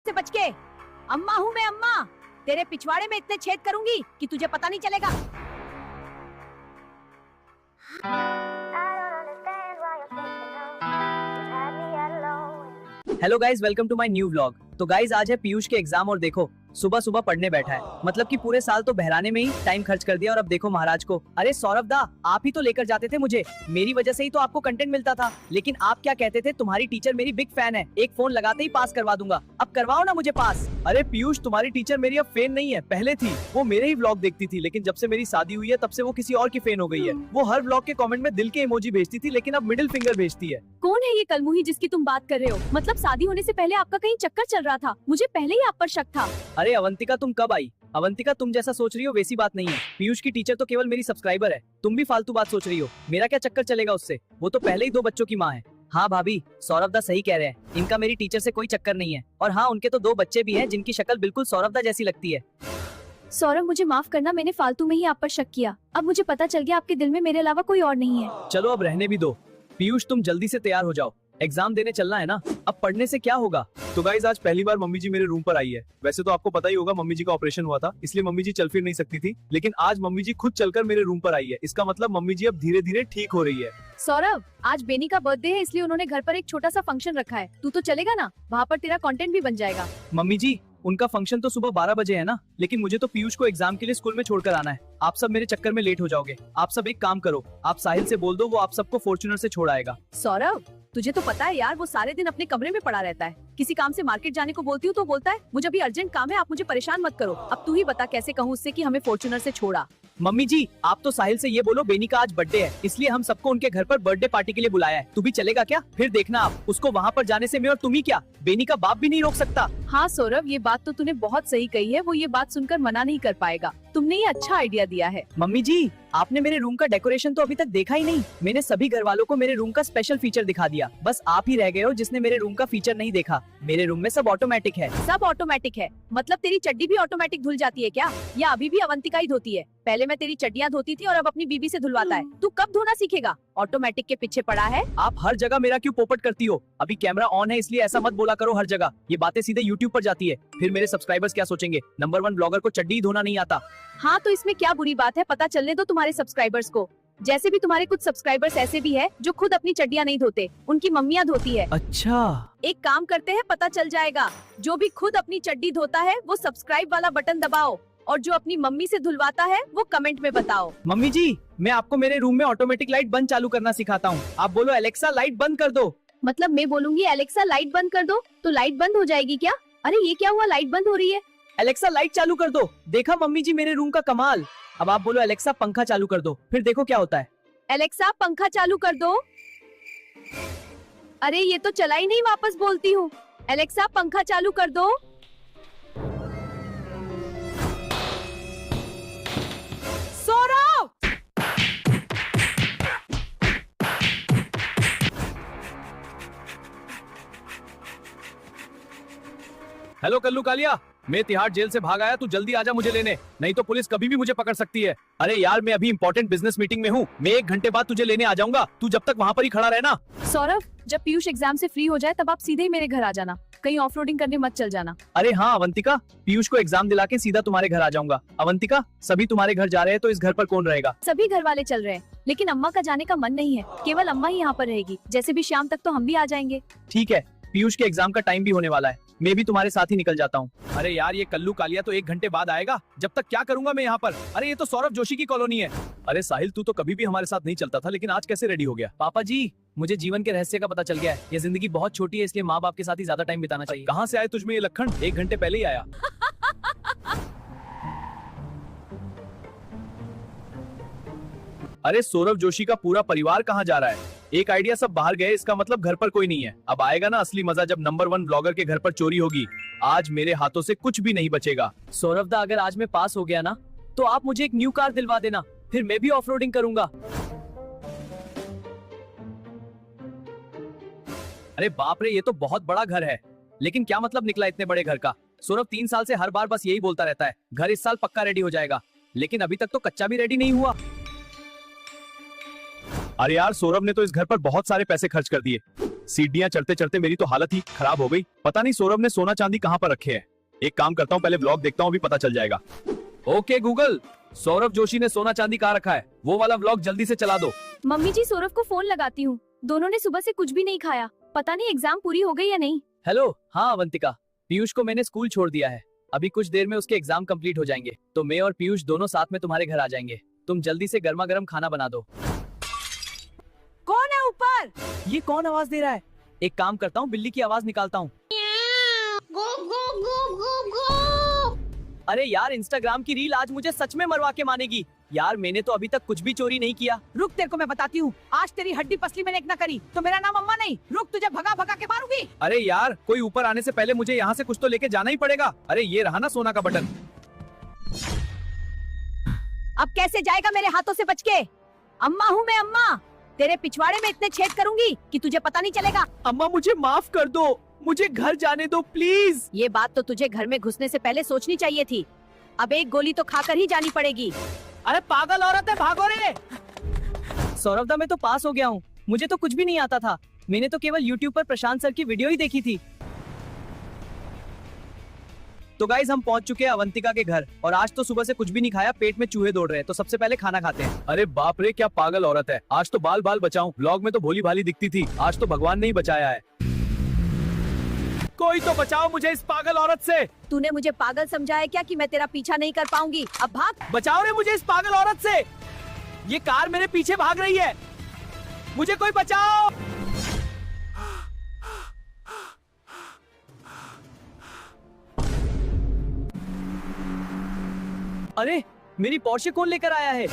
से बच के। अम्मा हूँ मैं अम्मा, तेरे पिछवाड़े में इतने छेद करूंगी कि तुझे पता नहीं चलेगा। Hello guys, welcome to my new vlog. तो गाइज आज है पीयूष के एग्जाम और देखो सुबह सुबह पढ़ने बैठा है। मतलब कि पूरे साल तो बहराने में ही टाइम खर्च कर दिया और अब देखो महाराज को। अरे सौरभ दा, आप ही तो लेकर जाते थे मुझे, मेरी वजह से ही तो आपको कंटेंट मिलता था। लेकिन आप क्या कहते थे, तुम्हारी टीचर मेरी बिग फैन है, एक फोन लगाते ही पास करवा दूंगा। अब करवाओ ना मुझे पास। अरे पीयूष, तुम्हारी टीचर मेरी अब फैन नहीं है, पहले थी। वो मेरे ही व्लॉग देखती थी, लेकिन जब से मेरी शादी हुई है तब से वो किसी और की फैन हो गई है। वो हर व्लॉग के कमेंट में दिल के इमोजी भेजती थी, लेकिन अब मिडिल फिंगर भेजती है। कौन है ये कलमुही जिसकी तुम बात कर रहे हो? मतलब शादी होने से पहले आपका कहीं चक्कर चल रहा था, मुझे पहले ही आप पर शक था। अरे अवंतिका, तुम कब आई? अवंतिका, तुम जैसा सोच रही हो वैसी बात नहीं है। पीयूष की टीचर तो केवल मेरी सब्सक्राइबर है, तुम भी फालतू बात सोच रही हो। मेरा क्या चक्कर चलेगा उससे, वो तो पहले ही 2 बच्चों की माँ है। हाँ भाभी, सौरभ दा सही कह रहे हैं, इनका मेरी टीचर से कोई चक्कर नहीं है। और हाँ, उनके तो 2 बच्चे भी हैं जिनकी शक्ल बिल्कुल सौरभ दा जैसी लगती है। सौरभ, मुझे माफ करना, मैंने फालतू में ही आप पर शक किया। अब मुझे पता चल गया आपके दिल में मेरे अलावा कोई और नहीं है। चलो अब रहने भी दो। पीयूष, तुम जल्दी से तैयार हो जाओ, एग्जाम देने चलना है ना। अब पढ़ने से क्या होगा? तो गाइस आज पहली बार मम्मी जी मेरे रूम पर आई है। वैसे तो आपको पता ही होगा मम्मी जी का ऑपरेशन हुआ था, इसलिए मम्मी जी चल फिर नहीं सकती थी, लेकिन आज मम्मी जी खुद चलकर मेरे रूम पर आई है। इसका मतलब मम्मी जी अब धीरे धीरे ठीक हो रही है। सौरभ, आज बेनी का बर्थडे है, इसलिए उन्होंने घर पर एक छोटा सा फंक्शन रखा है। तू तो चलेगा ना? वहाँ पर तेरा कंटेंट भी बन जाएगा। मम्मी जी, उनका फंक्शन तो सुबह 12 बजे है ना, लेकिन मुझे तो पीयूष को एग्जाम के लिए स्कूल में छोड़कर आना है। आप सब मेरे चक्कर में लेट हो जाओगे। आप सब एक काम करो, आप साहिल से बोल दो, वो आप सबको फॉर्च्यूनर से छोड़ आएगा। सौरभ, तुझे तो पता है यार, वो सारे दिन अपने कमरे में पड़ा रहता है। किसी काम से मार्केट जाने को बोलती हूँ तो बोलता है मुझे अभी अर्जेंट काम है, आप मुझे परेशान मत करो। अब तू ही बता कैसे कहूँ उससे कि हमें फॉर्च्यूनर से छोड़ा। मम्मी जी, आप तो साहिल से ये बोलो बेनी का आज बर्थडे है, इसलिए हम सबको उनके घर पर बर्थडे पार्टी के लिए बुलाया है। तू भी चलेगा क्या? फिर देखना आप, उसको वहाँ पर जाने से मैं और तुम ही क्या, बेनी का बाप भी नहीं रोक सकता। हाँ सौरभ, ये बात तो तूने बहुत सही कही है, वो ये बात सुनकर मना नहीं कर पाएगा। तुमने ये अच्छा आइडिया दिया है। मम्मी जी, आपने मेरे रूम का डेकोरेशन तो अभी तक देखा ही नहीं। मैंने सभी घर वालों को मेरे रूम का स्पेशल फीचर दिखा दिया, बस आप ही रह गए हो जिसने मेरे रूम का फीचर नहीं देखा। मेरे रूम में सब ऑटोमेटिक है। सब ऑटोमेटिक है? मतलब तेरी चड्डी भी ऑटोमेटिक धुल जाती है क्या, या अभी भी अवंतिका ही धोती है? पहले मैं तेरी चड्डियाँ धोती थी और अब अपनी बीबी से धुलवाता है। तू कब धोना सीखेगा? ऑटोमेटिक के पीछे पड़ा है। आप हर जगह मेरा क्यों पोपट करती हो? अभी कैमरा ऑन है इसलिए ऐसा मत बोला करो हर जगह, ये बातें सीधे यूट्यूब पर जाती है। फिर मेरे सब्सक्राइबर्स क्या सोचेंगे? नंबर 1 ब्लॉगर को चड्डी ही धोना नहीं आता। हाँ तो इसमें क्या बुरी बात है, पता चलने दो तुम्हारे सब्सक्राइबर्स को। जैसे भी तुम्हारे कुछ सब्सक्राइबर्स ऐसे भी है जो खुद अपनी चड्डियाँ नहीं धोते, उनकी मम्मियाँ धोती है। अच्छा, एक काम करते हैं, पता चल जाएगा। जो भी खुद अपनी चड्डी धोता है वो सब्सक्राइब वाला बटन दबाओ, और जो अपनी मम्मी से धुलवाता है वो कमेंट में बताओ। मम्मी जी, मैं आपको मेरे रूम में ऑटोमेटिक लाइट बंद चालू करना सिखाता हूँ। आप बोलो एलेक्सा लाइट बंद कर दो। मतलब मैं बोलूंगी एलेक्सा लाइट बंद कर दो तो लाइट बंद हो जाएगी क्या? अरे ये क्या हुआ, लाइट बंद हो रही है। एलेक्सा लाइट चालू कर दो। देखा मम्मी जी मेरे रूम का कमाल। अब आप बोलो एलेक्सा पंखा चालू कर दो, फिर देखो क्या होता है। एलेक्सा पंखा चालू कर दो। अरे ये तो चला ही नहीं, वापस बोलती हूँ। एलेक्सा पंखा चालू कर दो। सौरभ! हेलो कल्लू कालिया, मैं तिहाड़ जेल से भाग आया, तू जल्दी आजा मुझे लेने, नहीं तो पुलिस कभी भी मुझे पकड़ सकती है। अरे यार, मैं अभी इंपॉर्टेंट बिजनेस मीटिंग में हूँ, मैं 1 घंटे बाद तुझे लेने आ जाऊंगा, तू जब तक वहाँ पर ही खड़ा रहना। सौरभ, जब पीयूष एग्जाम से फ्री हो जाए तब आप सीधे ही मेरे घर आ जाना, कहीं ऑफ रोडिंग करने मत चल जाना। अरे हाँ अवंतिका, पीयूष को एग्जाम दिला के सीधा तुम्हारे घर आ जाऊंगा। अवंतिका, सभी तुम्हारे घर जा रहे हैं तो इस घर पर कौन रहेगा? सभी घर वाले चल रहे हैं, लेकिन अम्मा का जाने का मन नहीं है, केवल अम्मा ही यहाँ पर रहेगी। जैसे भी शाम तक तो हम भी आ जाएंगे। ठीक है, पीयूष के एग्जाम का टाइम भी होने वाला है, मैं भी तुम्हारे साथ ही निकल जाता हूँ। अरे यार, ये कल्लू कालिया तो 1 घंटे बाद आएगा, जब तक क्या करूंगा मैं यहाँ पर? अरे ये तो सौरभ जोशी की कॉलोनी है। अरे साहिल, तू तो कभी भी हमारे साथ नहीं चलता था, लेकिन आज कैसे रेडी हो गया? पापा जी, मुझे जीवन के रहस्य का पता चल गया है। ये जिंदगी बहुत छोटी है, इसलिए माँ बाप के साथ ही ज्यादा टाइम बिताना चाहिए। कहाँ से आए तुझमें ये लक्षण? 1 घंटे पहले ही आया। अरे सौरभ जोशी का पूरा परिवार कहाँ जा रहा है? एक आइडिया, सब बाहर गए, इसका मतलब घर पर कोई नहीं है। अब आएगा ना असली मजा, जब नंबर 1 ब्लॉगर के घर पर चोरी होगी। आज मेरे हाथों से कुछ भी नहीं बचेगा। सौरभ दा, अगर आज मैं पास हो गया ना तो आप मुझे एक न्यू कार दिलवा देना, फिर मैं भी ऑफ रोडिंग करूंगा। अरे बाप रे, ये तो बहुत बड़ा घर है, लेकिन क्या मतलब निकला इतने बड़े घर का? सौरभ 3 साल से हर बार बस यही बोलता रहता है, घर इस साल पक्का रेडी हो जाएगा, लेकिन अभी तक तो कच्चा भी रेडी नहीं हुआ। अरे यार, सौरभ ने तो इस घर पर बहुत सारे पैसे खर्च कर दिए। सीढ़ियाँ चढ़ते चढ़ते मेरी तो हालत ही खराब हो गई। पता नहीं सौरभ ने सोना चांदी कहाँ पर रखे हैं। एक काम करता हूँ, पहले व्लॉग देखता हूँ, अभी पता चल जाएगा। ओके गूगल, सौरभ जोशी ने सोना चांदी कहाँ रखा है, वो वाला व्लॉग जल्दी से चला दो। मम्मी जी सौरभ को फोन लगाती हूँ। दोनों ने सुबह से कुछ भी नहीं खाया, पता नहीं एग्जाम पूरी हो गई या नहीं। हेलो, हाँ अवंतिका, पीयूष को मैंने स्कूल छोड़ दिया है। अभी कुछ देर में उसके एग्जाम कंप्लीट हो जाएंगे, तो मैं और पीयूष दोनों साथ में तुम्हारे घर आ जाएंगे। तुम जल्दी से गर्मा गर्म खाना बना दो। कौन है ऊपर? ये कौन आवाज दे रहा है? एक काम करता हूँ, बिल्ली की आवाज निकालता हूँ। अरे यार, इंस्टाग्राम की रील आज मुझे सच में मरवा के मानेगी। यार मैंने तो अभी तक कुछ भी चोरी नहीं किया। रुक, तेरे को मैं बताती हूँ। आज तेरी हड्डी पसली मैंने एक ना करी तो मेरा नाम अम्मा नहीं। रुक, तुझे भगा भगा के मारूंगी। अरे यार, कोई ऊपर आने से पहले मुझे यहाँ से कुछ तो लेके जाना ही पड़ेगा। अरे ये रहा ना सोना का बटन। अब कैसे जाएगा मेरे हाथों से बच के? अम्मा हूँ मैं, अम्मा। तेरे पिछवाड़े में इतने छेद करूंगी कि तुझे पता नहीं चलेगा। अम्मा मुझे माफ कर दो, मुझे घर जाने दो प्लीज। ये बात तो तुझे घर में घुसने से पहले सोचनी चाहिए थी। अब एक गोली तो खाकर ही जानी पड़ेगी। अरे पागल औरत है, भागो रे। सौरभदा, मैं तो पास हो गया हूँ। मुझे तो कुछ भी नहीं आता था। मैंने तो केवल YouTube पर प्रशांत सर की वीडियो ही देखी थी। तो गाइज, हम पहुंच चुके हैं अवंतिका के घर और आज तो सुबह से कुछ भी नहीं खाया, पेट में चूहे दौड़ रहे हैं। तो सबसे पहले खाना खाते हैं। अरे बाप रे, क्या पागल औरत है। आज तो बाल बाल बचाऊं, व्लॉग में तो भोली भाली दिखती थी, आज तो भगवान ने ही बचाया है। कोई तो बचाओ मुझे इस पागल औरत से। तूने मुझे पागल समझा है क्या कि मैं तेरा पीछा नहीं कर पाऊंगी? अब भाग। बचाओ रे मुझे इस पागल औरत से। ये कार मेरे पीछे भाग रही है, मुझे कोई बचाओ। अरे मेरी पोर्शे कौन लेकर आया है?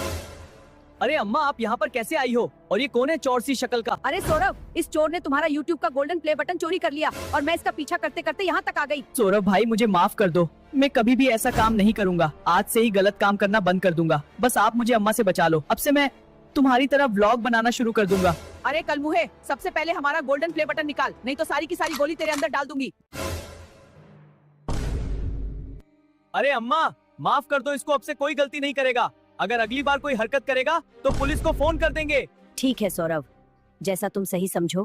अरे अम्मा, आप यहाँ पर कैसे आई हो? और ये कौन है चोर सी शक्ल का? अरे सौरभ, इस चोर ने तुम्हारा YouTube का गोल्डन प्ले बटन चोरी कर लिया और मैं इसका पीछा करते करते यहाँ तक आ गई। सौरभ भाई, मुझे माफ कर दो। मैं कभी भी ऐसा काम नहीं करूँगा। आज से ही गलत काम करना बंद कर दूंगा। बस आप मुझे अम्मा से बचा लो। अब से मैं तुम्हारी तरह व्लॉग बनाना शुरू कर दूंगा। अरे कलमुहे, सबसे पहले हमारा गोल्डन प्ले बटन निकाल, नहीं तो सारी की सारी गोली तेरे अंदर डाल दूंगी। अरे अम्मा, माफ कर दो इसको, अब से कोई गलती नहीं करेगा। अगर अगली बार कोई हरकत करेगा तो पुलिस को फोन कर देंगे। ठीक है सौरभ, जैसा तुम सही समझो।